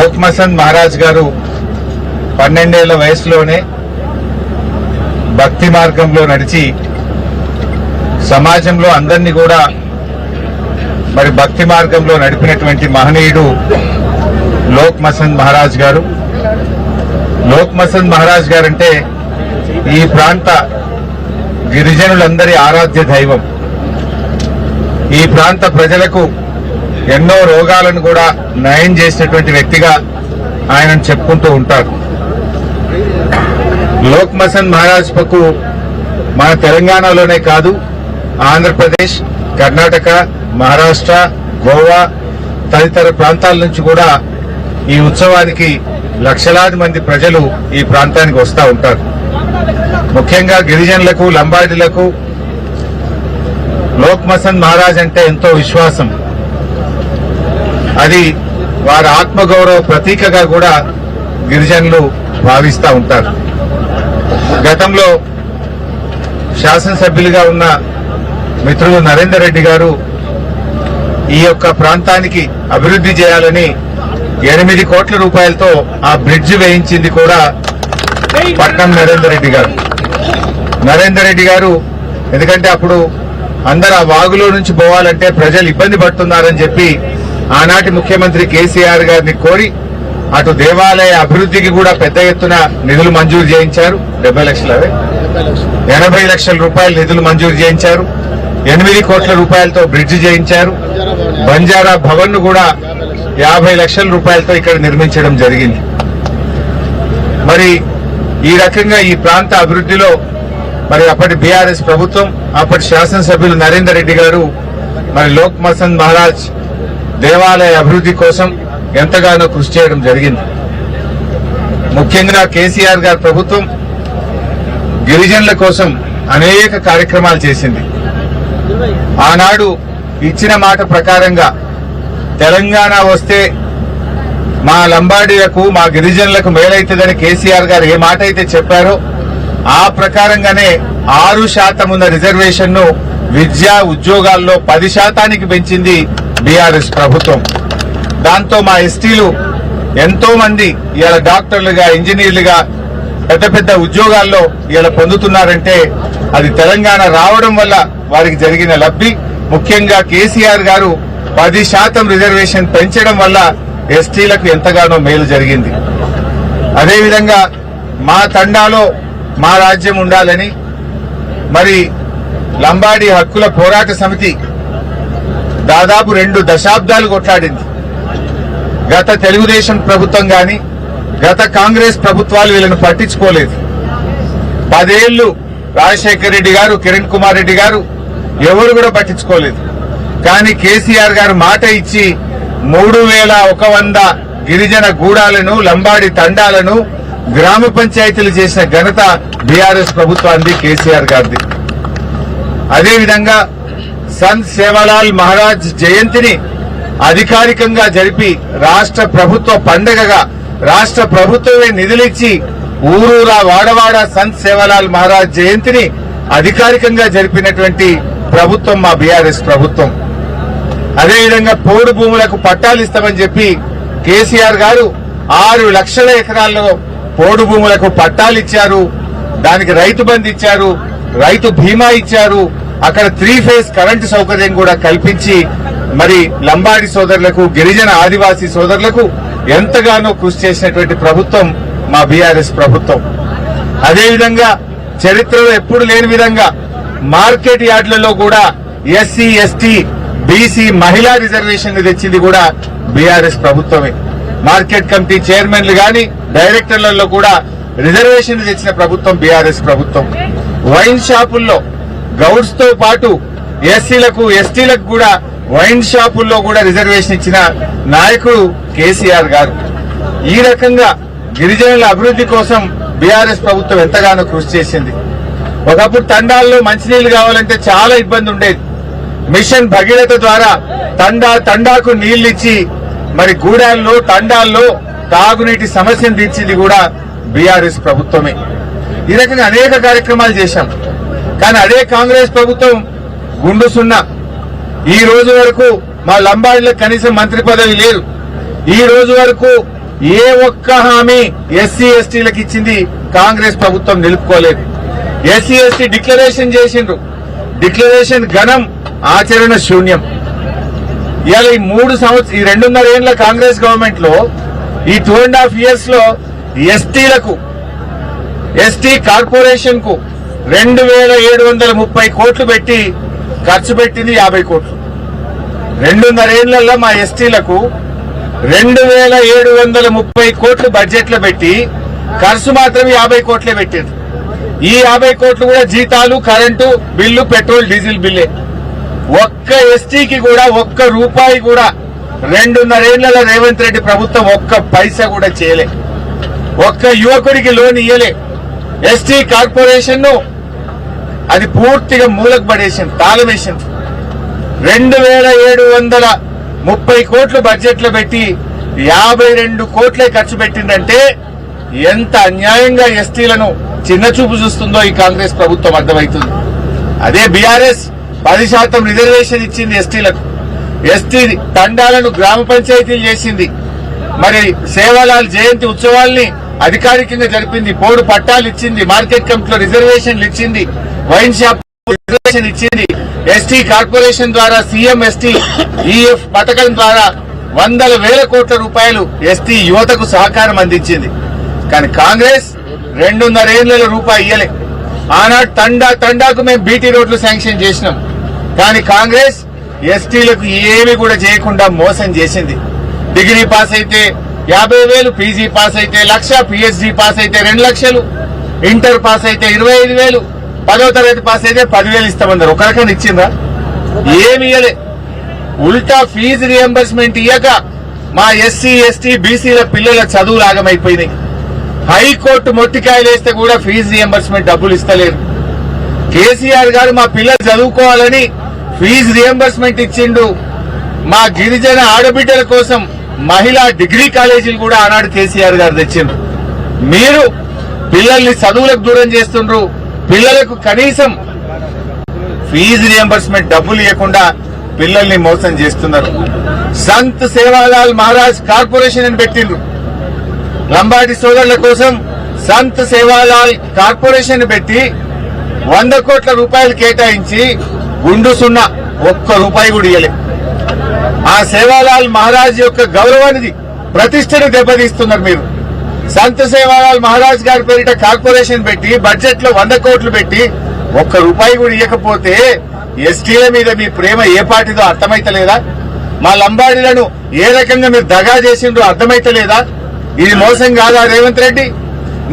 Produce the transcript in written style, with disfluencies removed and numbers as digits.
లోక్ మసంద్ మహారాజ్ గారు 12 ఏళ్ల వయసులోనే భక్తి మార్గంలో నడిచి సమాజంలో అందరినీ కూడా మరి భక్తి మార్గంలో నడిపినటువంటి మహనీయుడు లోక్ మసంద్ మహారాజ్ గారు. లోక్ మసంద్ మహారాజ్ గారంటే ఈ ప్రాంత గిరిజనులందరి ఆరాధ్య దైవం. ఈ ప్రాంత ప్రజలకు ఎన్నో రోగాలను కూడా నయం చేసినటువంటి వ్యక్తిగా ఆయనను చెప్పుకుంటూ ఉంటారు. లోక్ మసంద్ మహారాజ్ పకు మన తెలంగాణలోనే కాదు, ఆంధ్రప్రదేశ్, కర్ణాటక, మహారాష్ట్ర, గోవా తదితర ప్రాంతాల నుంచి కూడా ఈ ఉత్సవానికి లక్షలాది మంది ప్రజలు ఈ ప్రాంతానికి వస్తూ ఉంటారు. ముఖ్యంగా గిరిజనులకు, లంబాడీలకు లోక్ మసంద్ మహారాజ్ అంటే ఎంతో విశ్వాసం. అది వారి ఆత్మగౌరవ ప్రతీకగా కూడా గిరిజనులు భావిస్తూ ఉంటారు. గతంలో శాసనసభ్యులుగా ఉన్న మిత్రులు నరేందర్ రెడ్డి గారు ఈ యొక్క ప్రాంతానికి అభివృద్ధి చేయాలని 8 కోట్ల రూపాయలతో ఆ బ్రిడ్జ్ వేయించింది కూడా పట్నం నరేందర్ రెడ్డి గారు. నరేందర్ రెడ్డి గారు ఎందుకంటే అప్పుడు అందరు ఆ వాగులో నుంచి పోవాలంటే ప్రజలు ఇబ్బంది పడుతున్నారని చెప్పి ఆనాటి ముఖ్యమంత్రి కేసీఆర్ గారిని కోరి అటు దేవాలయ అభివృద్ధికి కూడా పెద్ద ఎత్తున నిధులు మంజూరు చేయించారు. 80 లక్షల రూపాయలు నిధులు మంజూరు చేయించారు. 8 కోట్ల రూపాయలతో బ్రిడ్జ్ చేయించారు. బంజారా భవన్ ను కూడా 50 లక్షల రూపాయలతో ఇక్కడ నిర్మించడం జరిగింది. మరి ఈ రకంగా ఈ ప్రాంత అభివృద్ధిలో మరి అప్పటి బీఆర్ఎస్ ప్రభుత్వం, అప్పటి శాసనసభ్యులు నరేందర్ రెడ్డి గారు మరి లోక్ మసంద్ మహారాజ్ దేవాలయ అభివృద్ధి కోసం ఎంతగానో కృషి చేయడం జరిగింది. ముఖ్యంగా కేసీఆర్ గారి ప్రభుత్వం గిరిజనుల కోసం అనేక కార్యక్రమాలు చేసింది. ఆనాడు ఇచ్చిన మాట ప్రకారంగా తెలంగాణ వస్తే మా లంబాడీలకు, మా గిరిజనులకు మేలైతుందని కేసీఆర్ గారు ఏ మాట అయితే చెప్పారో ఆ ప్రకారంగానే 6% ఉన్న రిజర్వేషన్ ను విద్యా ఉద్యోగాల్లో 10% పెంచింది బీఆర్ఎస్ ప్రభుత్వం. దాంతో మా ఎస్టీలు ఎంతో మంది ఇవాళ డాక్టర్లుగా, ఇంజనీర్లుగా పెద్ద పెద్ద ఉద్యోగాల్లో ఇలా పొందుతున్నారంటే అది తెలంగాణ రావడం వల్ల వారికి జరిగిన లబ్ధి. ముఖ్యంగా కేసీఆర్ గారు 10% రిజర్వేషన్ పెంచడం వల్ల ఎస్టీలకు ఎంతగానో మేలు జరిగింది. అదేవిధంగా మా తండాలో మా రాజ్యం ఉండాలని మరి లంబాడీ హక్కుల పోరాట సమితి దాదాపు 2 దశాబ్దాలు కొట్లాడింది. గత తెలుగుదేశం ప్రభుత్వం గాని, గత కాంగ్రెస్ ప్రభుత్వాలు వీళ్ళను పట్టించుకోలేదు. 10 ఏళ్లు రాజశేఖర్ రెడ్డి గారు, కిరణ్ కుమార్ రెడ్డి గారు ఎవరు కూడా పట్టించుకోలేదు. కానీ కేసీఆర్ గారు మాట ఇచ్చి 3100 గిరిజన గూడాలను, లంబాడి తండాలను గ్రామ పంచాయతీలు చేసిన ఘనత బీఆర్ఎస్ ప్రభుత్వాన్ని, కేసీఆర్ గారిది. అదేవిధంగా సంత్ సేవాలాల్ మహారాజ్ జయంతిని అధికారికంగా జరిపి రాష్ట్ర ప్రభుత్వ పండుగగా రాష్ట్ర ప్రభుత్వమే నిధులిచ్చి ఊరూరా వాడవాడ సంత్ సేవాలాల్ మహారాజ్ జయంతిని అధికారికంగా జరిపినటువంటి ప్రభుత్వం మా బీఆర్ఎస్ ప్రభుత్వం. అదేవిధంగా పోడు భూములకు పట్టాలు ఇస్తామని చెప్పి కేసీఆర్ గారు 6 లక్షల ఎకరాల్లో పోడు భూములకు పట్టాలు ఇచ్చారు. దానికి రైతు బంధు ఇచ్చారు, రైతు బీమా ఇచ్చారు. అక్కడ 3 ఫేజ్ కరెంటు సౌకర్యం కూడా కల్పించి మరి లంబాడి సోదరులకు, గిరిజన ఆదివాసీ సోదరులకు ఎంతగానో కృషి చేసినటువంటి ప్రభుత్వం మా బీఆర్ఎస్ ప్రభుత్వం. అదేవిధంగా చరిత్రలో ఎప్పుడు లేని విధంగా మార్కెట్ యార్డులలో కూడా ఎస్సీ, ఎస్టీ, బీసీ మహిళా రిజర్వేషన్ తెచ్చింది కూడా బీఆర్ఎస్ ప్రభుత్వమే. మార్కెట్ కమిటీ చైర్మన్లు గాని, డైరెక్టర్లలో కూడా రిజర్వేషన్ తెచ్చిన ప్రభుత్వం బీఆర్ఎస్ ప్రభుత్వం. వైన్ షాపుల్లో గౌడ్స్ తో పాటు ఎస్సీలకు, ఎస్టీలకు కూడా వైన్ షాపుల్లో కూడా రిజర్వేషన్ ఇచ్చిన నాయకుడు కేసీఆర్ గారు. ఈ రకంగా గిరిజనుల అభివృద్ధి కోసం బీఆర్ఎస్ ప్రభుత్వం ఎంతగానో కృషి చేసింది. ఒకప్పుడు తండాల్లో మంచినీళ్లు కావాలంటే చాలా ఇబ్బంది ఉండేది. మిషన్ భగీరథ ద్వారా తండాకు నీళ్లిచ్చి మరి గూడాల్లో, తండాల్లో తాగునీటి సమస్యను తీర్చింది కూడా బీఆర్ఎస్ ప్రభుత్వమే. ఈ రకంగా అనేక కార్యక్రమాలు చేశాం. కానీ అదే కాంగ్రెస్ ప్రభుత్వం గుండు సున్నా. ఈ రోజు వరకు మా లంబాడీలకు కనీసం మంత్రి పదవి లేదు. ఈ రోజు వరకు ఏ ఒక్క హామీ ఎస్సీ ఎస్టీలకు ఇచ్చింది కాంగ్రెస్ ప్రభుత్వం నిలుపుకోలేదు. ఎస్సీ ఎస్టీ డిక్లరేషన్ చేసిండ్రు, డిక్లరేషన్ ఘనం, ఆచరణ శూన్యం. ఇవాళ ఈ 2.5 ఏళ్ల కాంగ్రెస్ గవర్నమెంట్ లో ఈ 2.5 years లో ఎస్టీ కార్పొరేషన్ కు 2,730 కోట్లు పెట్టి ఖర్చు పెట్టింది 50 కోట్లు. 2.5 ఏళ్లలో మా ఎస్టీలకు 2,730 కోట్లు బడ్జెట్ లో పెట్టి ఖర్చు మాత్రం 50 కోట్లే పెట్టింది. ఈ 50 కోట్లు కూడా జీతాలు, కరెంటు బిల్లు, పెట్రోల్, డీజిల్ బిల్లే. ఒక్క ఎస్టీకి కూడా ఒక్క రూపాయి కూడా 2.5 ఏళ్లలో రేవంత్ రెడ్డి ప్రభుత్వం ఒక్క పైసా కూడా చేయలే. ఒక్క యువకుడికి లోన్ ఇయ్యలే. ఎస్టీ కార్పొరేషన్ ను అది పూర్తిగా మూలకు పడేసింది, తాళం వేసింది. 2,730 కోట్లు బడ్జెట్ లో పెట్టి 52 కోట్లే ఖర్చు పెట్టిందంటే ఎంత అన్యాయంగా ఎస్టీలను చిన్నచూపు చూస్తుందో ఈ కాంగ్రెస్ ప్రభుత్వం అర్థమవుతుంది. అదే బీఆర్ఎస్ 10% రిజర్వేషన్ ఇచ్చింది ఎస్టీలకు. ఎస్టీ తండాలను గ్రామ పంచాయతీలు చేసింది. మరి సేవాలాల్ జయంతి ఉత్సవాల్ని అధికారికంగా జరిపింది. పోడు పట్టాలు ఇచ్చింది, మార్కెట్ కమిటీలో రిజర్వేషన్లు ఇచ్చింది, వైన్ షాప్ రిజర్వేషన్ ఇచ్చింది. ఎస్టీ కార్పొరేషన్ ద్వారా సీఎం ఎస్టీ ఈఎఫ్ పథకం ద్వారా 100,000 కోట్ల రూపాయలు ఎస్టీ యువతకు సహకారం అందించింది. కానీ కాంగ్రెస్ 2.5 ఏళ్లలో రూపాయి ఇయ్యలే. ఆనాడు తండాకు మేము బీటీ రోడ్లు శాంక్షన్ చేసినాం. కానీ కాంగ్రెస్ ఎస్టీలకు ఏమి కూడా చేయకుండా మోసం చేసింది. డిగ్రీ పాస్ అయితే 50,000, పీజీ పాస్ అయితే 1,00,000, పీహెచ్డీ పాస్ అయితే 2 లక్షలు, ఇంటర్ పాస్ అయితే 25,000, 10వ తరగతి పాస్ అయితే 10,000 ఇస్తామన్నారు. ఒక రకంగా ఇచ్చిందా? ఏమి ఇయ్యలే. ఉల్టా ఫీజు రియంబర్స్మెంట్ ఇయ్యక మా ఎస్సీ ఎస్టీ బీసీల పిల్లల చదువులు ఆగమైపోయినాయి. హైకోర్టు మొట్టికాయలు వేస్తే కూడా ఫీజు రియంబర్స్మెంట్ డబ్బులు ఇస్తలేరు. కేసీఆర్ గారు మా పిల్లలు చదువుకోవాలని ఫీజు రియంబర్స్మెంట్ ఇచ్చిండు. మా గిరిజన ఆడబిడ్డల కోసం మహిళా డిగ్రీ కాలేజీలు కూడా ఆనాడు కేసీఆర్ గారు తెచ్చిండ్రు. మీరు పిల్లల్ని చదువులకు దూరం చేస్తుండ్రు. పిల్లలకు కనీసం ఫీజు రియంబర్స్మెంట్ డబ్బులు ఇవ్వకుండా పిల్లల్ని మోసం చేస్తున్నారు. సంత్ సేవాలాల్ మహారాజ్ కార్పొరేషన్ అని పెట్టిండ్రు. లంబాడి సోదరుల కోసం సంత్ సేవాలాల్ కార్పొరేషన్ పెట్టి 100 కోట్ల రూపాయలు కేటాయించి గుండు సున్నా ఒక్క రూపాయి కూడా ఇయ్యలే. ఆ సేవాలాల్ మహారాజ్ యొక్క గౌరవానికి ప్రతిష్టను దెబ్బతీస్తున్నారు మీరు. సంత్ సేవాలాల్ మహారాజ్ గారి పేరిట కార్పొరేషన్ పెట్టి బడ్జెట్ లో 100 కోట్లు పెట్టి ఒక్క రూపాయి కూడా ఇవ్వకపోతే ఎస్టీల మీద మీ ప్రేమ ఏ పార్టీదో అర్థమైతలేదా? మా లంబాడీలను ఏ రకంగా మీరు దగా చేసిండ్రో అర్థమైతలేదా? ఇది మోసం కాదా రేవంత్ రెడ్డి?